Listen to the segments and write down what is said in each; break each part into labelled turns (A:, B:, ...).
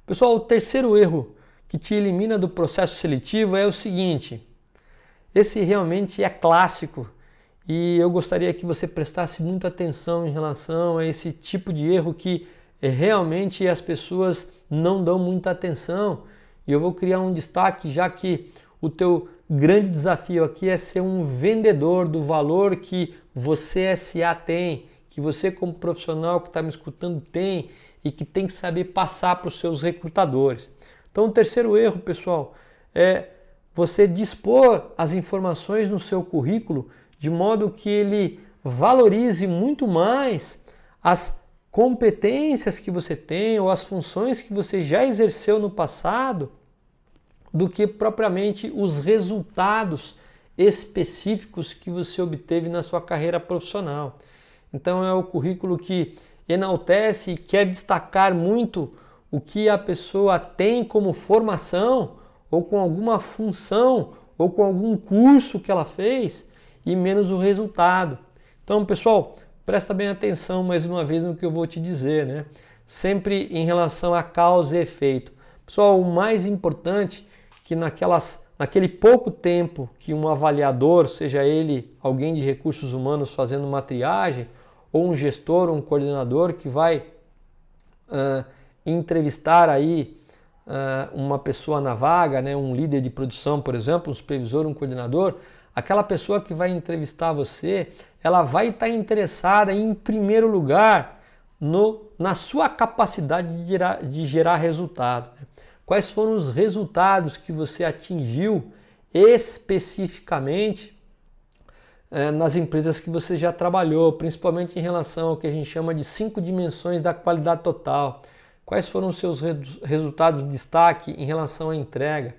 A: Pessoal, o terceiro erro que te elimina do processo seletivo é o seguinte. Esse realmente é clássico e eu gostaria que você prestasse muita atenção em relação a esse tipo de erro que realmente as pessoas não dão muita atenção. E eu vou criar um destaque, já que o teu grande desafio aqui é ser um vendedor do valor que você SA tem, que você como profissional que está me escutando tem e que tem que saber passar para os seus recrutadores. Então o terceiro erro, pessoal, é você dispor as informações no seu currículo de modo que ele valorize muito mais as competências que você tem ou as funções que você já exerceu no passado do que propriamente os resultados específicos que você obteve na sua carreira profissional. Então é o currículo que enaltece e quer destacar muito o que a pessoa tem como formação ou com alguma função ou com algum curso que ela fez e menos o resultado. Então, pessoal, presta bem atenção mais uma vez no que eu vou te dizer, né? Sempre em relação a causa e efeito. Pessoal, o mais importante é que naquele pouco tempo que um avaliador, seja ele alguém de recursos humanos fazendo uma triagem, ou um gestor, ou um coordenador que vai entrevistar aí uma pessoa na vaga, né, um líder de produção, por exemplo, um supervisor, um coordenador, aquela pessoa que vai entrevistar você, ela vai estar interessada em primeiro lugar na sua capacidade de gerar resultado. Né? Quais foram os resultados que você atingiu especificamente nas empresas que você já trabalhou, principalmente em relação ao que a gente chama de 5 dimensões da qualidade total. Quais foram os seus resultados de destaque em relação à entrega?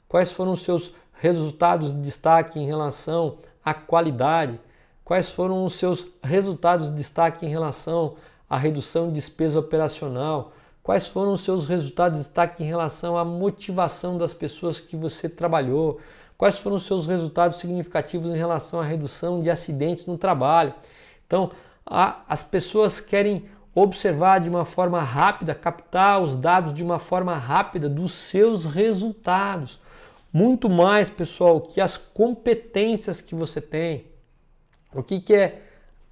A: Quais foram os seus resultados de destaque em relação à qualidade? Quais foram os seus resultados de destaque em relação à redução de despesa operacional? Quais foram os seus resultados de destaque em relação à motivação das pessoas que você trabalhou? Quais foram os seus resultados significativos em relação à redução de acidentes no trabalho? Então, as pessoas querem observar de uma forma rápida, captar os dados de uma forma rápida dos seus resultados. Muito mais, pessoal, que as competências que você tem. O que é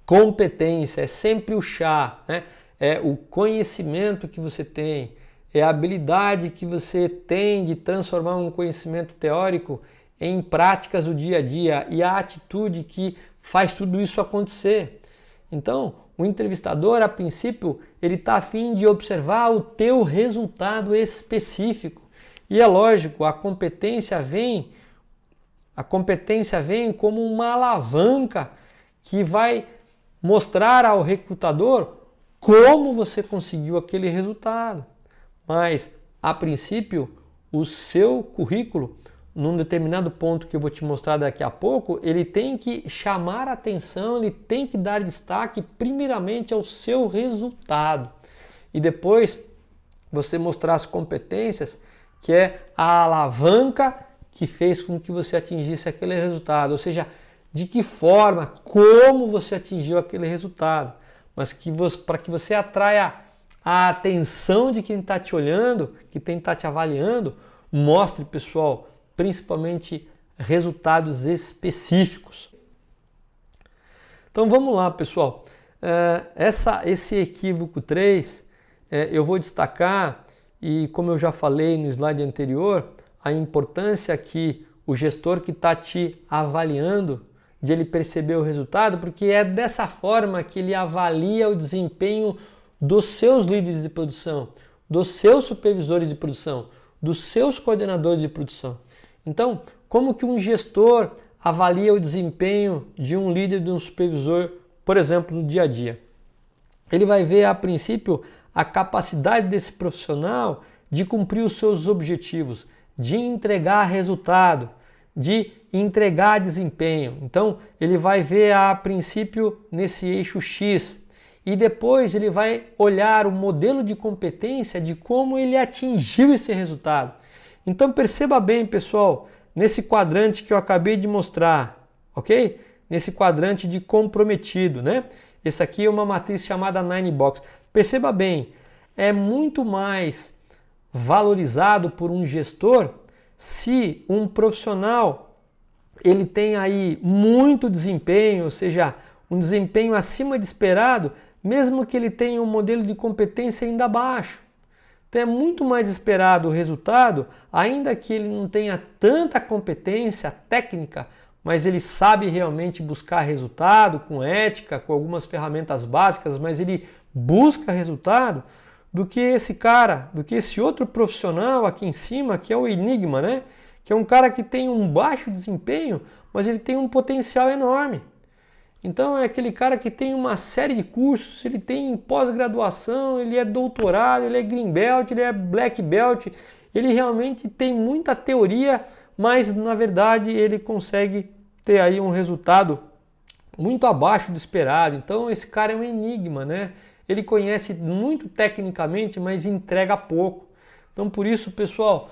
A: competência? É sempre o chá, né? É o conhecimento que você tem, é a habilidade que você tem de transformar um conhecimento teórico em práticas do dia a dia e a atitude que faz tudo isso acontecer. Então, o entrevistador, a princípio, ele está a fim de observar o teu resultado específico. E é lógico, a competência vem como uma alavanca que vai mostrar ao recrutador como você conseguiu aquele resultado. Mas, a princípio, o seu currículo, num determinado ponto que eu vou te mostrar daqui a pouco, ele tem que chamar a atenção, ele tem que dar destaque primeiramente ao seu resultado. E depois você mostrar as competências, que é a alavanca que fez com que você atingisse aquele resultado. Ou seja, de que forma, como você atingiu aquele resultado. Mas para que você atraia a atenção de quem está te olhando, que tem que estar te avaliando, mostre, pessoal, principalmente resultados específicos. Então vamos lá, pessoal. Esse equívoco 3, eu vou destacar, e como eu já falei no slide anterior, a importância que o gestor que está te avaliando, de ele perceber o resultado, porque é dessa forma que ele avalia o desempenho dos seus líderes de produção, dos seus supervisores de produção, dos seus coordenadores de produção. Então, como que um gestor avalia o desempenho de um líder, de um supervisor, por exemplo, no dia a dia? Ele vai ver, a princípio, a capacidade desse profissional de cumprir os seus objetivos, de entregar resultado, de entregar desempenho. Então, ele vai ver, a princípio, nesse eixo X. E depois ele vai olhar o modelo de competência de como ele atingiu esse resultado. Então perceba bem, pessoal, nesse quadrante que eu acabei de mostrar, ok? Nesse quadrante de comprometido, né? Esse aqui é uma matriz chamada Nine Box. Perceba bem, é muito mais valorizado por um gestor se um profissional ele tem aí muito desempenho, ou seja, um desempenho acima de esperado, mesmo que ele tenha um modelo de competência ainda baixo. Então é muito mais esperado o resultado, ainda que ele não tenha tanta competência técnica, mas ele sabe realmente buscar resultado com ética, com algumas ferramentas básicas, mas ele busca resultado, do que esse cara, do que esse outro profissional aqui em cima, que é o enigma, né? Que é um cara que tem um baixo desempenho, mas ele tem um potencial enorme. Então é aquele cara que tem uma série de cursos, ele tem pós-graduação, ele é doutorado, ele é green belt, ele é black belt, ele realmente tem muita teoria, mas na verdade ele consegue ter aí um resultado muito abaixo do esperado. Então esse cara é um enigma, né? Ele conhece muito tecnicamente, mas entrega pouco. Então por isso, pessoal,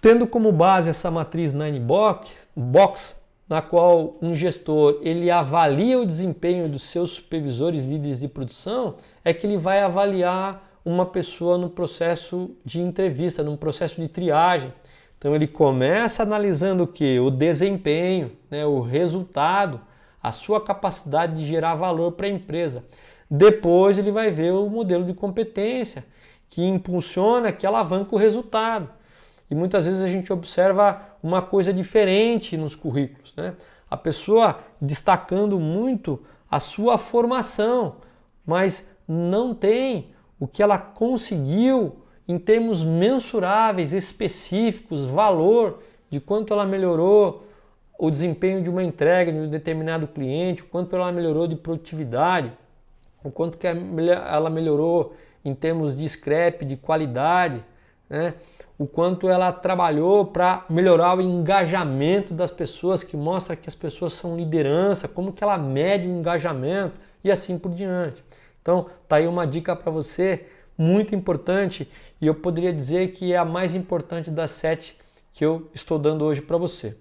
A: tendo como base essa matriz 9box, na qual um gestor ele avalia o desempenho dos seus supervisores líderes de produção, é que ele vai avaliar uma pessoa no processo de entrevista, num processo de triagem. Então ele começa analisando o que? O desempenho, né? O resultado, a sua capacidade de gerar valor para a empresa. Depois ele vai ver o modelo de competência que impulsiona, que alavanca o resultado. E muitas vezes a gente observa uma coisa diferente nos currículos, né? A pessoa destacando muito a sua formação, mas não tem o que ela conseguiu em termos mensuráveis, específicos, valor de quanto ela melhorou o desempenho de uma entrega de um determinado cliente, o quanto ela melhorou de produtividade, o quanto que ela melhorou em termos de scrap, de qualidade, né? O quanto ela trabalhou para melhorar o engajamento das pessoas, que mostra que as pessoas são liderança, como que ela mede o engajamento e assim por diante. Então, tá aí uma dica para você muito importante e eu poderia dizer que é a mais importante das 7 que eu estou dando hoje para você.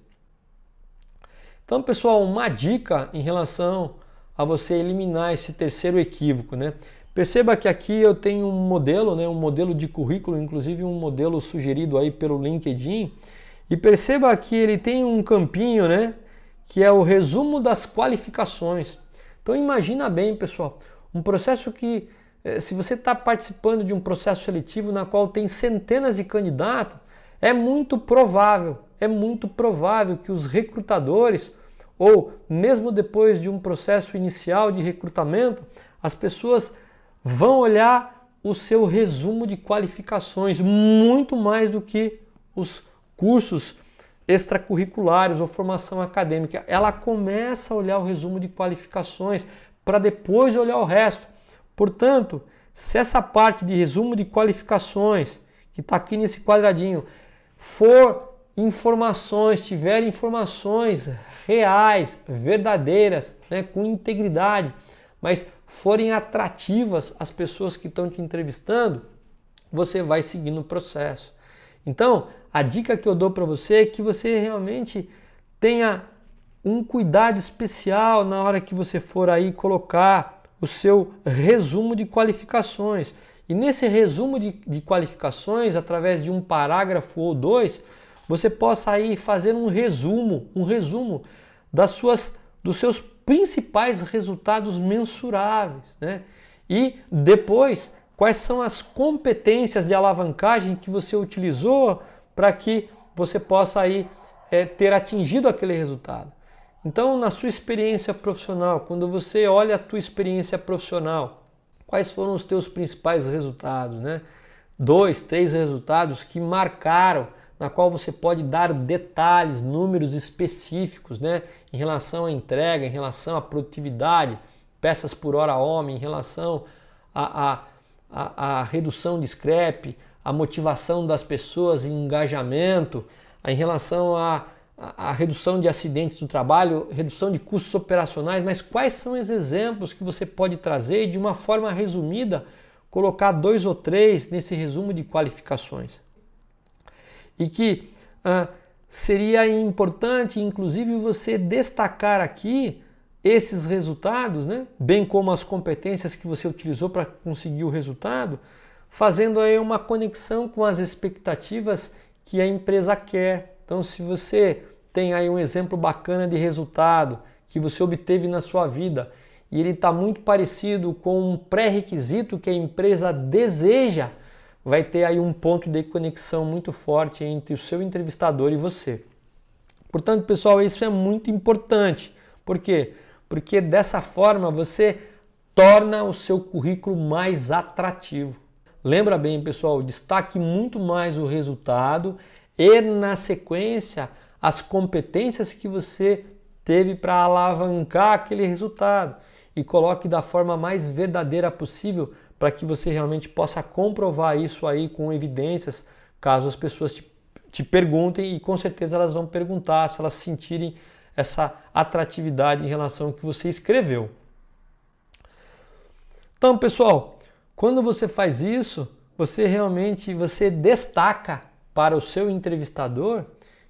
A: Então, pessoal, uma dica em relação a você eliminar esse terceiro equívoco, né? Perceba que aqui eu tenho um modelo, né, um modelo de currículo, inclusive um modelo sugerido aí pelo LinkedIn, e perceba que ele tem um campinho, né, que é o resumo das qualificações. Então imagina bem, pessoal, um processo que, se você está participando de um processo seletivo na qual tem centenas de candidatos, é muito provável que os recrutadores, ou mesmo depois de um processo inicial de recrutamento, as pessoas vão olhar o seu resumo de qualificações muito mais do que os cursos extracurriculares ou formação acadêmica. Ela começa a olhar o resumo de qualificações para depois olhar o resto. Portanto, se essa parte de resumo de qualificações, que está aqui nesse quadradinho, for informações, tiver informações reais, verdadeiras, né, com integridade, mas forem atrativas às pessoas que estão te entrevistando, você vai seguindo o processo. Então, a dica que eu dou para você é que você realmente tenha um cuidado especial na hora que você for aí colocar o seu resumo de qualificações. E nesse resumo de qualificações, através de um parágrafo ou dois, você possa aí fazer um resumo dos seus principais resultados mensuráveis, né? E depois, quais são as competências de alavancagem que você utilizou para que você possa aí ter atingido aquele resultado. Então, na sua experiência profissional, quando você olha a tua experiência profissional, quais foram os teus principais resultados, né? 2, 3 resultados que marcaram, na qual você pode dar detalhes, números específicos, né, em relação à entrega, em relação à produtividade, peças por hora homem, em relação à redução de scrap, a motivação das pessoas em engajamento, em relação à redução de acidentes do trabalho, redução de custos operacionais, mas quais são os exemplos que você pode trazer e de uma forma resumida, colocar 2 ou 3 nesse resumo de qualificações. E que seria importante, inclusive, você destacar aqui esses resultados, né? Bem como as competências que você utilizou para conseguir o resultado, fazendo aí uma conexão com as expectativas que a empresa quer. Então, se você tem aí um exemplo bacana de resultado que você obteve na sua vida e ele está muito parecido com um pré-requisito que a empresa deseja, vai ter aí um ponto de conexão muito forte entre o seu entrevistador e você. Portanto, pessoal, isso é muito importante. Por quê? Porque dessa forma você torna o seu currículo mais atrativo. Lembra bem, pessoal, destaque muito mais o resultado e, na sequência, as competências que você teve para alavancar aquele resultado e coloque da forma mais verdadeira possível para que você realmente possa comprovar isso aí com evidências, caso as pessoas te perguntem, e com certeza elas vão perguntar se elas sentirem essa atratividade em relação ao que você escreveu. Então, pessoal, quando você faz isso, você destaca para o seu entrevistador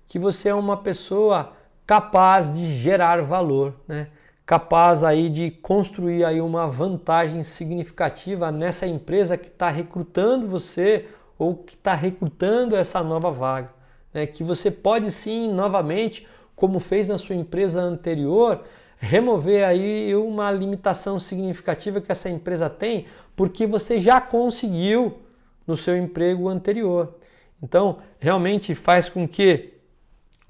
A: que você é uma pessoa capaz de gerar valor, né? Capaz aí de construir aí uma vantagem significativa nessa empresa que está recrutando você ou que está recrutando essa nova vaga, né? Que você pode sim, novamente, como fez na sua empresa anterior, remover aí uma limitação significativa que essa empresa tem, porque você já conseguiu no seu emprego anterior. Então, realmente faz com que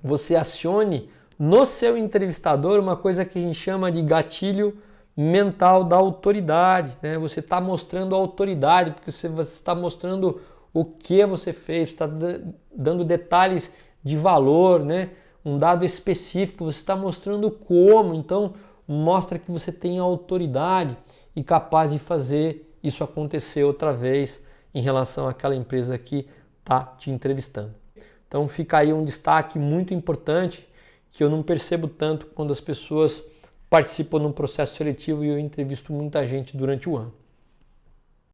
A: você acione no seu entrevistador uma coisa que a gente chama de gatilho mental da autoridade, né? Você está mostrando autoridade, porque você está mostrando o que você fez, está dando detalhes de valor, né? Um dado específico, você está mostrando como, então mostra que você tem autoridade e capaz de fazer isso acontecer outra vez em relação àquela empresa que está te entrevistando. Então fica aí um destaque muito importante que eu não percebo tanto quando as pessoas participam de um processo seletivo e eu entrevisto muita gente durante o ano.